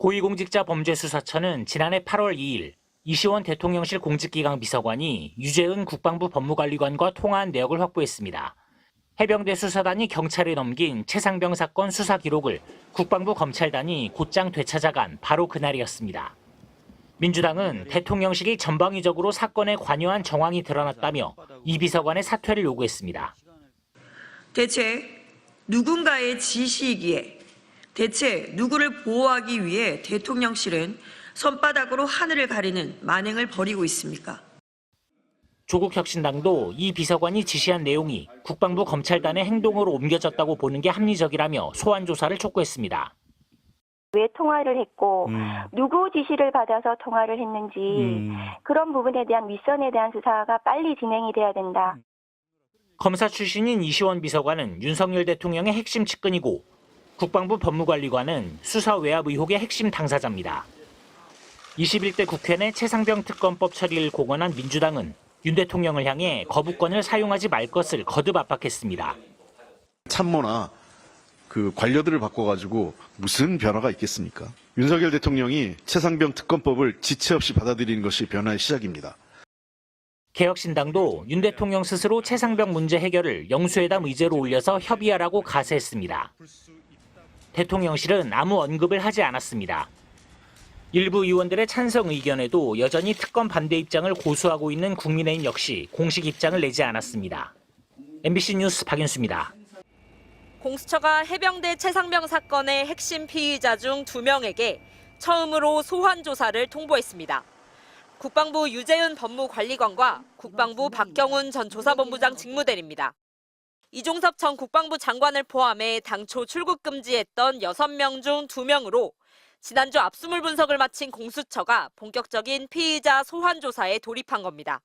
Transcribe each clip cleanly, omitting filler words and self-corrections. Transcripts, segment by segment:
고위공직자범죄수사처는 지난해 8월 2일 이시원 대통령실 공직기강 비서관이 유재은 국방부 법무관리관과 통화한 내역을 확보했습니다. 해병대 수사단이 경찰에 넘긴 최상병 사건 수사 기록을 국방부 검찰단이 곧장 되찾아간 바로 그날이었습니다. 민주당은 대통령실이 전방위적으로 사건에 관여한 정황이 드러났다며 이 비서관의 사퇴를 요구했습니다. 대체 누군가의 지시이기에 대체 누구를 보호하기 위해 대통령실은 손바닥으로 하늘을 가리는 만행을 벌이고 있습니까? 조국혁신당도 이 비서관이 지시한 내용이 국방부 검찰단의 행동으로 옮겨졌다고 보는 게 합리적이라며 소환 조사를 촉구했습니다. 왜 통화를 했고 누구 지시를 받아서 통화를 했는지 그런 부분에 대한 윗선에 대한 수사가 빨리 진행이 돼야 된다. 검사 출신인 이시원 비서관은 윤석열 대통령의 핵심 측근이고 국방부 법무관리관은 수사 외압 의혹의 핵심 당사자입니다. 21대 국회 내 최상병 특검법 처리를 공언한 민주당은 윤 대통령을 향해 거부권을 사용하지 말 것을 거듭 압박했습니다. 참모나 그 관료들을 바꿔가지고 무슨 변화가 있겠습니까? 윤석열 대통령이 최상병 특검법을 지체 없이 받아들이는 것이 변화의 시작입니다. 개혁신당도 윤 대통령 스스로 최상병 문제 해결을 영수회담 의제로 올려서 협의하라고 가세했습니다. 대통령실은 아무 언급을 하지 않았습니다. 일부 의원들의 찬성 의견에도 여전히 특검 반대 입장을 고수하고 있는 국민의힘 역시 공식 입장을 내지 않았습니다. MBC 뉴스 박윤수입니다. 공수처가 해병대 최상병 사건의 핵심 피의자 중 2명에게 처음으로 소환 조사를 통보했습니다. 국방부 유재은 법무관리관과 국방부 박경훈 전 조사본부장 직무대리입니다. 이종섭 전 국방부 장관을 포함해 당초 출국 금지했던 6명 중 2명으로 지난주 압수물 분석을 마친 공수처가 본격적인 피의자 소환 조사에 돌입한 겁니다.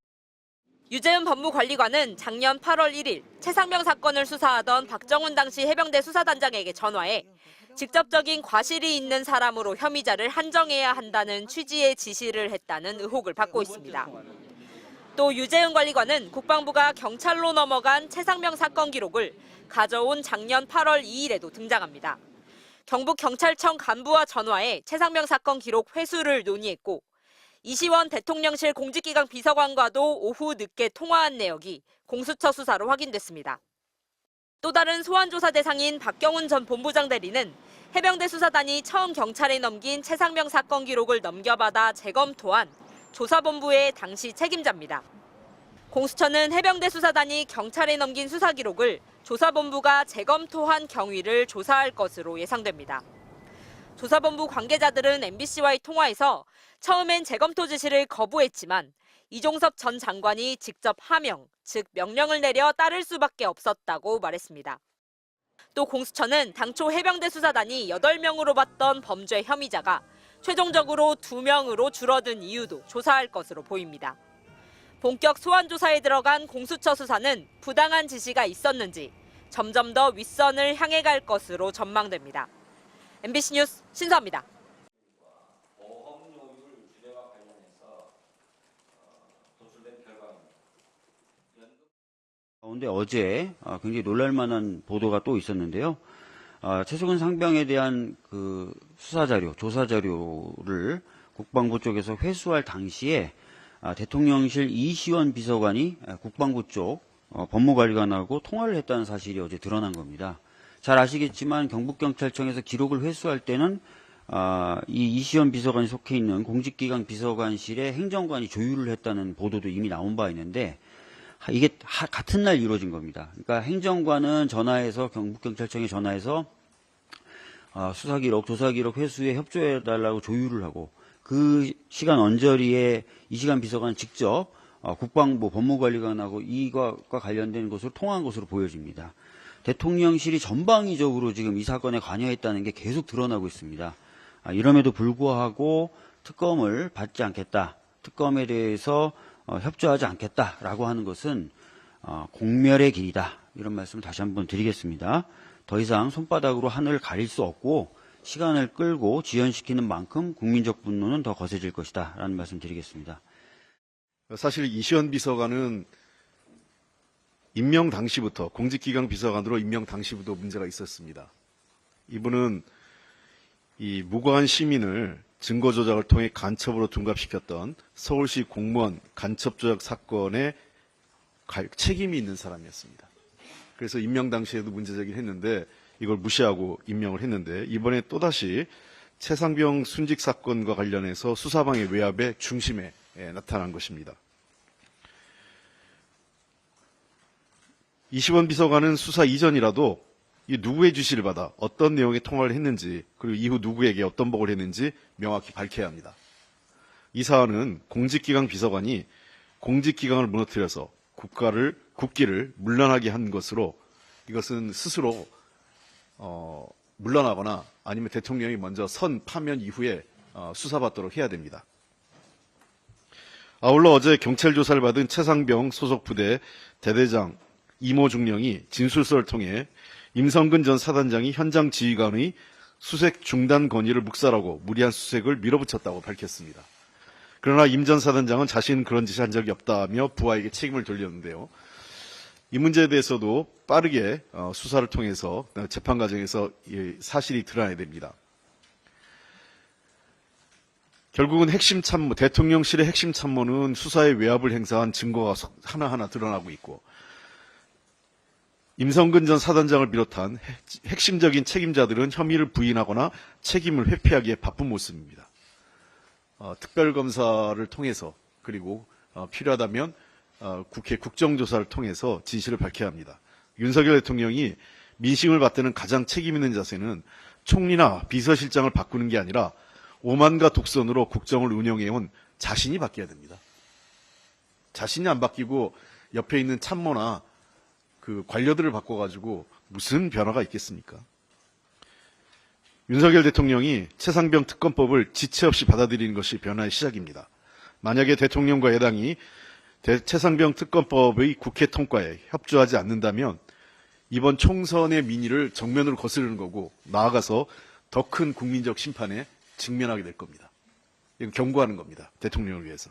유재은 법무관리관은 작년 8월 1일 최상병 사건을 수사하던 박정훈 당시 해병대 수사단장에게 전화해 직접적인 과실이 있는 사람으로 혐의자를 한정해야 한다는 취지의 지시를 했다는 의혹을 받고 있습니다. 또 유재은 관리관은 국방부가 경찰로 넘어간 최상병 사건 기록을 가져온 작년 8월 2일에도 등장합니다. 경북경찰청 간부와 전화해 최상병 사건 기록 회수를 논의했고 이시원 대통령실 공직기강 비서관과도 오후 늦게 통화한 내역이 공수처 수사로 확인됐습니다. 또 다른 소환조사 대상인 박경훈 전 본부장 대리는 해병대 수사단이 처음 경찰에 넘긴 최상병 사건 기록을 넘겨받아 재검토한 조사본부의 당시 책임자입니다. 공수처는 해병대 수사단이 경찰에 넘긴 수사 기록을 조사본부가 재검토한 경위를 조사할 것으로 예상됩니다. 조사본부 관계자들은 MBC와의 통화에서 처음엔 재검토 지시를 거부했지만 이종섭 전 장관이 직접 하명, 즉 명령을 내려 따를 수밖에 없었다고 말했습니다. 또 공수처는 당초 해병대 수사단이 8명으로 봤던 범죄 혐의자가 최종적으로 2명으로 줄어든 이유도 조사할 것으로 보입니다. 본격 소환 조사에 들어간 공수처 수사는 부당한 지시가 있었는지 점점 더 윗선을 향해 갈 것으로 전망됩니다. MBC 뉴스 신서입니다. 가운데 어제 굉장히 놀랄만한 보도가 또 있었는데요. 최석은 상병에 대한 그 수사 자료, 조사 자료를 국방부 쪽에서 회수할 당시에 대통령실 이시원 비서관이 국방부 쪽 법무관리관하고 통화를 했다는 사실이 어제 드러난 겁니다. 잘 아시겠지만 경북경찰청에서 기록을 회수할 때는 이 이시원 비서관이 속해 있는 공직기강 비서관실의 행정관이 조율을 했다는 보도도 이미 나온 바 있는데 이게 같은 날 이루어진 겁니다. 그러니까 행정관은 전화해서 경북경찰청에 전화해서 수사기록, 조사기록 회수에 협조해달라고 조율을 하고 그 시간 언저리에 이시간 비서관은 직접 국방부 법무관리관하고 이것과 관련된 것으로 통화한 것으로 보여집니다. 대통령실이 전방위적으로 지금 이 사건에 관여했다는 게 계속 드러나고 있습니다. 이럼에도 불구하고 특검을 받지 않겠다, 특검에 대해서 협조하지 않겠다라고 하는 것은 공멸의 길이다. 이런 말씀을 다시 한번 드리겠습니다. 더 이상 손바닥으로 하늘을 가릴 수 없고 시간을 끌고 지연시키는 만큼 국민적 분노는 더 거세질 것이다. 라는 말씀 드리겠습니다. 사실 이시원 비서관은 임명 당시부터 공직기강 비서관으로 임명 당시부터 문제가 있었습니다. 이분은 이 무고한 시민을 증거 조작을 통해 간첩으로 둔갑시켰던 서울시 공무원 간첩 조작 사건에 책임이 있는 사람이었습니다. 그래서 임명 당시에도 문제 제기를 했는데 이걸 무시하고 임명을 했는데 이번에 또다시 최상병 순직 사건과 관련해서 수사방해 외압의 중심에 나타난 것입니다. 이시원 비서관은 수사 이전이라도 이 누구의 지시를 받아 어떤 내용의 통화를 했는지 그리고 이후 누구에게 어떤 보고를 했는지 명확히 밝혀야 합니다. 이 사안은 공직기강 비서관이 공직기강을 무너뜨려서 국기를 물러나게 한 것으로 이것은 스스로 물러나거나 아니면 대통령이 먼저 선 파면 이후에 수사받도록 해야 됩니다. 아울러 어제 경찰 조사를 받은 최상병 소속 부대 대대장 이모 중령이 진술서를 통해 임성근 전 사단장이 현장 지휘관의 수색 중단 건의를 묵살하고 무리한 수색을 밀어붙였다고 밝혔습니다. 그러나 임 전 사단장은 자신은 그런 짓을 한 적이 없다며 부하에게 책임을 돌렸는데요. 이 문제에 대해서도 빠르게 수사를 통해서 재판 과정에서 사실이 드러나야 됩니다. 결국은 핵심 참모, 대통령실의 핵심 참모는 수사에 외압을 행사한 증거가 하나하나 드러나고 있고 임성근 전 사단장을 비롯한 핵심적인 책임자들은 혐의를 부인하거나 책임을 회피하기에 바쁜 모습입니다. 특별검사를 통해서 그리고 필요하다면 국회 국정조사를 통해서 진실을 밝혀야 합니다. 윤석열 대통령이 민심을 받드는 가장 책임 있는 자세는 총리나 비서실장을 바꾸는 게 아니라 오만과 독선으로 국정을 운영해온 자신이 바뀌어야 됩니다. 자신이 안 바뀌고 옆에 있는 참모나 그 관료들을 바꿔가지고 무슨 변화가 있겠습니까? 윤석열 대통령이 최상병 특검법을 지체 없이 받아들이는 것이 변화의 시작입니다. 만약에 대통령과 여당이 최상병 특검법의 국회 통과에 협조하지 않는다면 이번 총선의 민의를 정면으로 거스르는 거고 나아가서 더 큰 국민적 심판에 직면하게 될 겁니다. 이건 경고하는 겁니다. 대통령을 위해서.